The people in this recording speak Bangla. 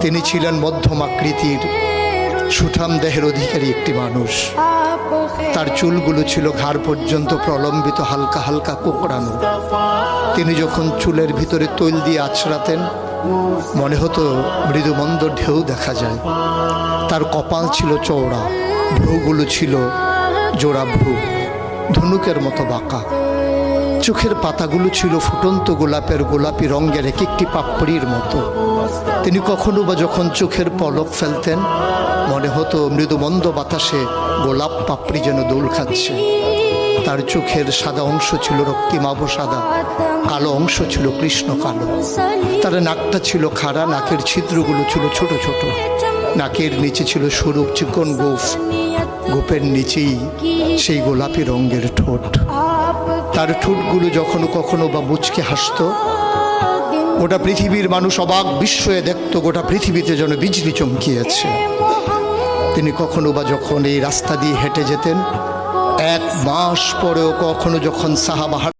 তিনি ছিলেন মধ্যম আকৃতির সুঠাম দেহের অধিকারী একটি মানুষ। তার চুলগুলো ছিল ঘাড় পর্যন্ত প্রলম্বিত, হালকা হালকা কোঁকড়ানো। তিনি যখন চুলের ভিতরে তৈল দিয়ে আছড়াতেন মনে হতো মৃদুমন্দ ঢেউ দেখা যায়। তার কপাল ছিল চওড়া, ভ্রুগুলো ছিল জোড়া ভ্রু, ধনুকের মতো বাঁকা। চোখের পাতাগুলো ছিল ফুটন্ত গোলাপের গোলাপি রঙের এক একটি পাপড়ির মতো। তিনি কখনো বা যখন চোখের পলক ফেলতেন মনে হতো মৃদুমন্দ বাতাসে গোলাপ পাপড়ি যেন দোল খাচ্ছে। তার চোখের সাদা অংশ ছিল রক্তিমাভ সাদা, কালো অংশ ছিল কৃষ্ণ কালো। তার নাকটা ছিল খাড়া, নাকের ছিদ্রগুলো ছিল ছোট ছোট। নাকের নিচে ছিল সরু চিকন গোঁফ, গোঁফের নিচেই সেই গোলাপি রঙের ঠোঁট। তার ঠোঁটগুলো যখনো কখনো বা মুচকে হাসত, গোটা পৃথিবীর মানুষ অবাক বিস্ময়ে দেখত গোটা পৃথিবীতে যেন বিজলি চমকিয়েছে। তিনি কখনো বা যখন এই রাস্তা দিয়ে হেঁটে যেতেন, 1 মাস পরেও কখনো যখন সাহাবা